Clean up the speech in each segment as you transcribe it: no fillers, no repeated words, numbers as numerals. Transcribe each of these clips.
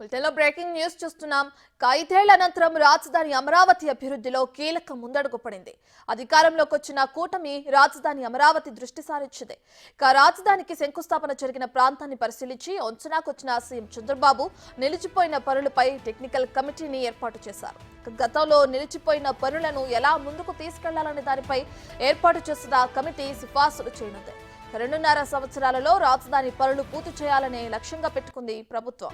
బులెటిన్లో breaking news చూస్తున్నాం. 5 ఏళ్ల అనంతరం రాజధాని అమరావతి అభివృద్ధిలో కీలక ముందడుగు పడింది. అధికారంలోకి వచ్చిన కూటమి రాజధాని అమరావతి దృష్టి సారించింది. రాజధానికి శంకుస్థాపన జరిగిన ప్రాంతాన్ని పరిశీలించి అంచనాకొచ్చిన సీఎం చంద్రబాబు నిలిచిపోయిన పనులపై టెక్నికల్ కమిటీని ఏర్పాటు చేశారు. గతంలో నిలిచిపోయిన పనులను ఎలా ముందుకు తీసుకెళ్లాలనే దానిపై ఏర్పాటు చేసిన కమిటీ సిఫార్సులు చేయనుంది. 2.5 సంవత్సరాలలో రాజధాని పనులు పూర్తి చేయాలనే లక్ష్యంగా పెట్టుకుంది ప్రభుత్వం.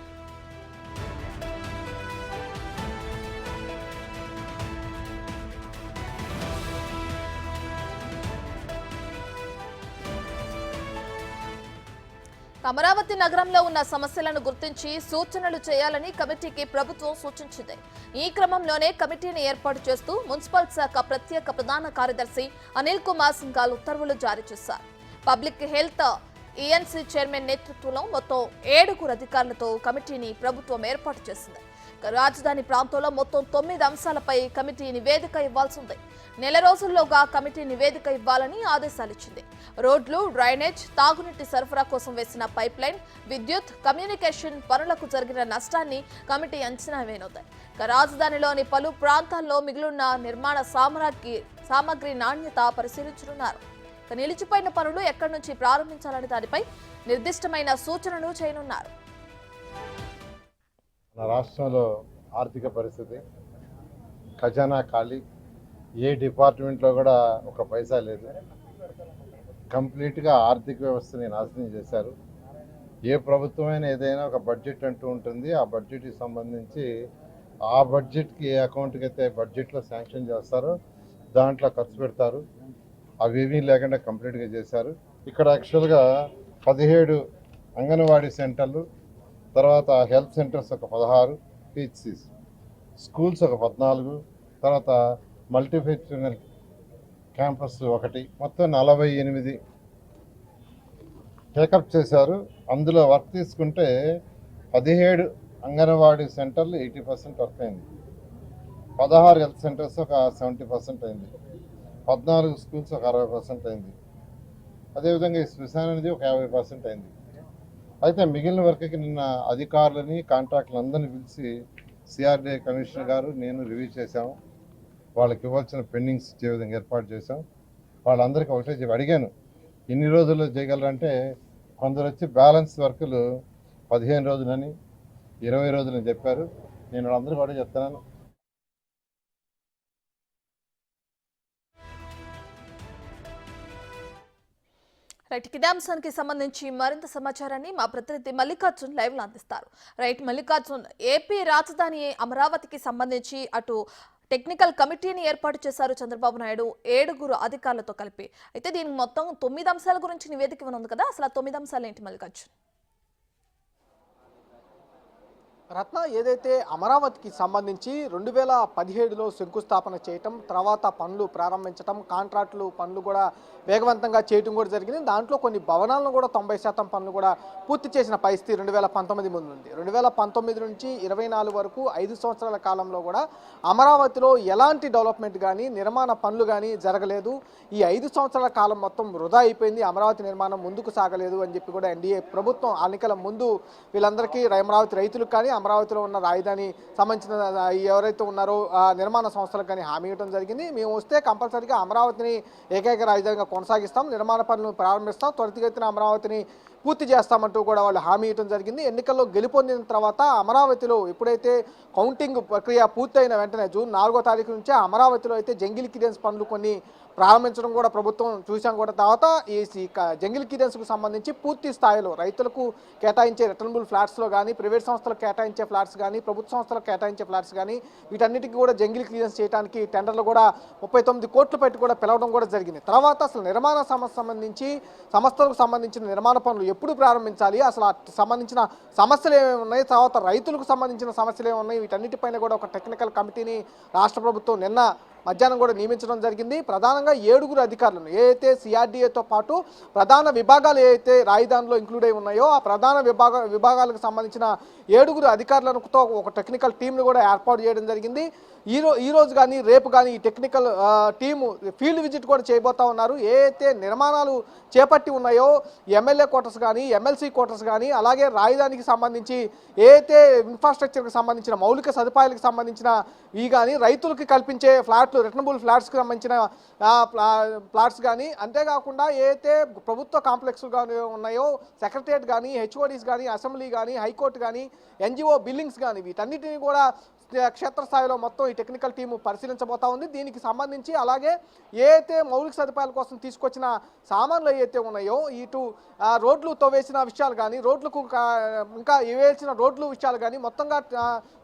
అమరావతి నగరంలో ఉన్న సమస్యలను గుర్తించి సూచనలు చేయాలని కమిటీకి ప్రభుత్వం సూచించింది. ఈ క్రమంలోనే కమిటీని ఏర్పాటు చేస్తూ మున్సిపల్ శాఖ ప్రత్యేక ప్రధాన కార్యదర్శి అనిల్ కుమార్ సింఘాల్ ఉత్తర్వులు జారీ చేశారు. పబ్లిక్ హెల్త్ ఈఎన్సీ చైర్మన్ నేతృత్వంలో మొత్తం 7 అధికారులతో కమిటీని ప్రభుత్వం ఏర్పాటు చేసింది. రాజధాని ప్రాంతంలో మొత్తం 9 అంశాలపై కమిటీ నివేదిక ఇవ్వాల్సి ఉంది. నెల రోజుల్లోగా కమిటీ నివేదిక ఇవ్వాలని ఆదేశాలిచ్చింది. రోడ్లు, డ్రైనేజ్, తాగునీటి సరఫరా కోసం వేసిన పైప్ లైన్, విద్యుత్, కమ్యూనికేషన్ పనులకు జరిగిన నష్టాన్ని కమిటీ అంచనా వేయనుంది. రాజధానిలోని పలు ప్రాంతాల్లో మిగిలిన నిర్మాణ సామగ్రి నాణ్యత పరిశీలించనున్నారు. నిలిచిపోయిన పనులు ఎక్కడి నుంచి ప్రారంభించాలనే దానిపై నిర్దిష్టమైన సూచనలు చేయనున్నారు. మన రాష్ట్రంలో ఆర్థిక పరిస్థితి, ఖజానా ఖాళీ, ఏ డిపార్ట్మెంట్లో కూడా ఒక పైసా లేదు. కంప్లీట్గా ఆర్థిక వ్యవస్థని నాశనం చేశారు. ఏ ప్రభుత్వమైనా ఏదైనా ఒక బడ్జెట్ అంటూ ఉంటుంది. ఆ బడ్జెట్కి సంబంధించి ఆ బడ్జెట్కి ఏ అకౌంట్కి అయితే బడ్జెట్లో శాంక్షన్ చేస్తారో దాంట్లో ఖర్చు పెడతారు. అవేమీ లేకుండా కంప్లీట్గా చేశారు. ఇక్కడ యాక్చువల్గా 17 అంగన్వాడీ సెంటర్లు, తర్వాత హెల్త్ సెంటర్స్ ఒక 16, పిహెచ్సిస్, స్కూల్స్ ఒక 14, తర్వాత మల్టీఫంక్షనల్ క్యాంపస్ 1, మొత్తం 48 టేకప్ చేశారు. అందులో వర్క్ తీసుకుంటే 17 అంగన్వాడీ సెంటర్లు 80% వర్క్ అయింది, 16 హెల్త్ సెంటర్స్ ఒక 70% అయింది, 14 స్కూల్స్ ఒక 60% అయింది, అదేవిధంగా ఈ శ్మశానం అనేది ఒక 50% అయింది. అయితే మిగిలిన వర్క్కి నిన్న అధికారులని, కాంట్రాక్టులు అందరినీ పిలిచి సిఆర్డీఏ కమిషనర్ గారు నేను రివ్యూ చేశాము. వాళ్ళకి ఇవ్వాల్సిన పెండింగ్స్ ఇచ్చే విధంగా ఏర్పాటు చేశాం. వాళ్ళందరికీ ఒకటే చెప్పి అడిగాను, ఎన్ని రోజుల్లో చేయగలరంటే కొందరు వచ్చి బ్యాలెన్స్ వర్కులు 15 రోజులని 20 రోజులని చెప్పారు. నేను వాళ్ళందరూ కూడా చెప్తున్నాను, ఇదే అంశానికి సంబంధించి మరింత సమాచారాన్ని మా ప్రతినిధి మల్లికార్జున్ లైవ్ లో అందిస్తారు. మల్లికార్జున్, ఏపీ రాజధాని అమరావతికి సంబంధించి అటు టెక్నికల్ కమిటీని ఏర్పాటు చేశారు చంద్రబాబు నాయుడు 7 అధికారులతో కలిపి. అయితే దీనికి మొత్తం 9 అంశాల గురించి నివేదిక ఇవ్వనుంది కదా, అసలు ఆ 9 అంశాలు ఏంటి మల్లికార్జున్? రత్న, ఏదైతే అమరావతికి సంబంధించి 2017లో శంకుస్థాపన చేయటం, తర్వాత పనులు ప్రారంభించడం, కాంట్రాక్టులు పనులు కూడా వేగవంతంగా చేయటం కూడా జరిగింది. దాంట్లో కొన్ని భవనాలను కూడా 90% పనులు కూడా పూర్తి చేసిన పరిస్థితి 2019 ముందు ఉంది. 2019 నుంచి 24 వరకు 5 సంవత్సరాల కాలంలో కూడా అమరావతిలో ఎలాంటి డెవలప్మెంట్ కానీ నిర్మాణ పనులు కానీ జరగలేదు. ఈ 5 సంవత్సరాల కాలం మొత్తం వృధా అయిపోయింది, అమరావతి నిర్మాణం ముందుకు సాగలేదు అని చెప్పి కూడా ఎన్డీఏ ప్రభుత్వం ఎన్నికల ముందు వీళ్ళందరికీ, అమరావతి రైతులకు కానీ అమరావతిలో ఉన్న రాజధాని సంబంధించిన ఎవరైతే ఉన్నారో నిర్మాణ సంస్థలకు కానీ హామీ ఇవ్వడం జరిగింది. మేము వస్తే కంపల్సరీగా అమరావతిని ఏకైక రాజధానిగా కొనసాగిస్తాం, నిర్మాణ పనులను ప్రారంభిస్తాం, త్వరితగతిన అమరావతిని పూర్తి చేస్తామంటూ కూడా వాళ్ళు హామీ ఇవ్వడం జరిగింది. ఎన్నికల్లో గెలుపొందిన తర్వాత అమరావతిలో ఎప్పుడైతే కౌంటింగ్ ప్రక్రియ పూర్తయిన వెంటనే జూన్ 4వ తారీఖు నుంచే అమరావతిలో అయితే జంగిల్ క్లియరెన్స్ పనులు కొన్ని ప్రారంభించడం కూడా ప్రభుత్వం చూసాం. కూడా తర్వాత ఈ జంగిల్ క్లియరెన్స్కు సంబంధించి పూర్తి స్థాయిలో రైతులకు కేటాయించే రిటర్నబుల్ ఫ్లాట్స్లో కానీ, ప్రైవేట్ సంస్థలకు కేటాయించే ఫ్లాట్స్ కానీ, ప్రభుత్వ సంస్థలకు కేటాయించే ఫ్లాట్స్ కానీ, వీటన్నిటికీ కూడా జంగిల్ క్లియరెన్స్ చేయడానికి టెండర్లు కూడా 39 కోట్లు పెట్టి కూడా పిలవడం కూడా జరిగింది. తర్వాత అసలు నిర్మాణ సంస్థలకు సంబంధించిన నిర్మాణ పనులు ఎప్పుడు ప్రారంభించాలి, అసలు సంబంధించిన సమస్యలు ఏమేమి ఉన్నాయి, తర్వాత రైతులకు సంబంధించిన సమస్యలు ఏమి ఉన్నాయి, వీటన్నిటిపైన కూడా ఒక టెక్నికల్ కమిటీని రాష్ట్ర ప్రభుత్వం నిన్న మధ్యాహ్నం కూడా నియమించడం జరిగింది. ప్రధానంగా 7 అధికారులను, ఏదైతే సిఆర్డీఏతో పాటు ప్రధాన విభాగాలు ఏవైతే రాజధానిలో ఇంక్లూడ్ అయి ఉన్నాయో ఆ ప్రధాన విభాగాలకు సంబంధించిన 7 అధికారులతో ఒక టెక్నికల్ టీంను కూడా ఏర్పాటు చేయడం జరిగింది. ఈ రోజు కానీ రేపు కానీ ఈ టెక్నికల్ టీము ఫీల్డ్ విజిట్ కూడా చేయబోతా ఉన్నారు. ఏ అయితే నిర్మాణాలు చేపట్టి ఉన్నాయో ఎమ్మెల్యే క్వార్టర్స్ కానీ ఎమ్మెల్సీ క్వార్టర్స్ కానీ అలాగే రాజధానికి సంబంధించి ఏ అయితే ఇన్ఫ్రాస్ట్రక్చర్కి సంబంధించిన మౌలిక సదుపాయాలకు సంబంధించిన ఇవి కానీ రైతులకి కల్పించే ఫ్లాట్లు రిటర్నబుల్ ఫ్లాట్స్కి సంబంధించిన ఫ్లాట్స్ కానీ అంతేకాకుండా ఏ అయితే ప్రభుత్వ కాంప్లెక్స్లు కానీ ఉన్నాయో సెక్రటరియట్ కానీ హెచ్ఓడీస్ కానీ అసెంబ్లీ కానీ హైకోర్టు కానీ ఎన్జిఓ బిల్డింగ్స్ కానీ వీటన్నిటిని కూడా క్షేత్రస్థాయిలో మొత్తం ఈ టెక్నికల్ టీము పరిశీలించబోతా ఉంది. దీనికి సంబంధించి అలాగే ఏ అయితే మౌలిక సదుపాయాల కోసం తీసుకొచ్చిన సామాన్లు ఏవైతే ఉన్నాయో ఇటు రోడ్లు తవ్వేసిన విషయాలు కానీ రోడ్లకు ఇంకా వేయాల్సిన రోడ్లు విషయాలు కానీ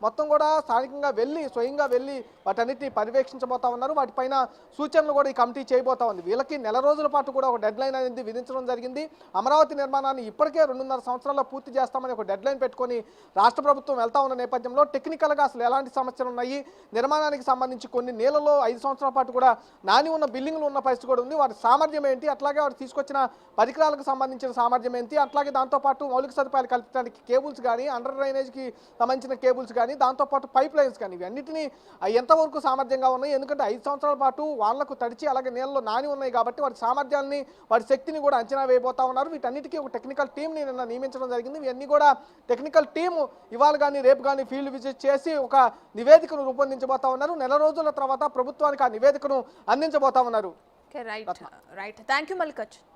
మొత్తం కూడా స్థానికంగా స్వయంగా వెళ్ళి వాటన్నిటిని పర్యవేక్షించబోతా ఉన్నారు. వాటిపైన సూచనలు కూడా ఈ కమిటీ చేయబోతా ఉంది. వీళ్ళకి నెల రోజుల పాటు కూడా ఒక డెడ్ లైన్ అనేది విధించడం జరిగింది. అమరావతి నిర్మాణాన్ని ఇప్పటికే 2.5 సంవత్సరాల్లో పూర్తి చేస్తామని ఒక డెడ్ లైన్ పెట్టుకొని రాష్ట్ర ప్రభుత్వం వెళ్తా ఉన్న నేపథ్యంలో టెక్నికల్గా అసలు ఎలాంటి సమస్యలు ఉన్నాయి, నిర్మాణానికి సంబంధించి కొన్ని నెలల్లో 5 సంవత్సరాల పాటు కూడా నాని ఉన్న బిల్డింగ్లు ఉన్న పరిస్థితి కూడా ఉంది. వాటి సామర్థ్యం ఏంటి, అట్లాగే వారు తీసుకొచ్చిన పరికరాలకు సంబంధించిన సామర్థ్యం ఏంటి, అట్లాగే దాంతోపాటు మౌలిక సదుపాయాలు కల్పించడానికి కేబుల్స్ కానీ అండర్ డ్రైనేజ్కి సంబంధించిన కేబుల్స్ కానీ దాంతోపాటు పైప్ లైన్స్ కానీ ఇవన్నిటిని ఎంతవరకు సామర్థ్యంగా ఉన్నాయి. ఎందుకంటే 5 సంవత్సరాల పాటు వాళ్ళకు తడిచి అలాగే నీళ్ళలో నాని ఉన్నాయి కాబట్టి వాటి సామర్థ్యాన్ని వాటి శక్తిని కూడా అంచనా వేయబోతా ఉన్నారు. వీటన్నిటికీ ఒక టెక్నికల్ టీంని నిన్న నియమించడం జరిగింది. ఇవన్నీ కూడా టెక్నికల్ టీము ఇవాళ కానీ రేపు కానీ ఫీల్డ్ విజిట్ చేసి ఒక నివేదికను రూపొందించబోతా ఉన్నారు. నెల రోజుల తర్వాత ప్రభుత్వానికి ఆ నివేదికను అందించబోతా ఉన్నారు. Right thank you Mallikarjun.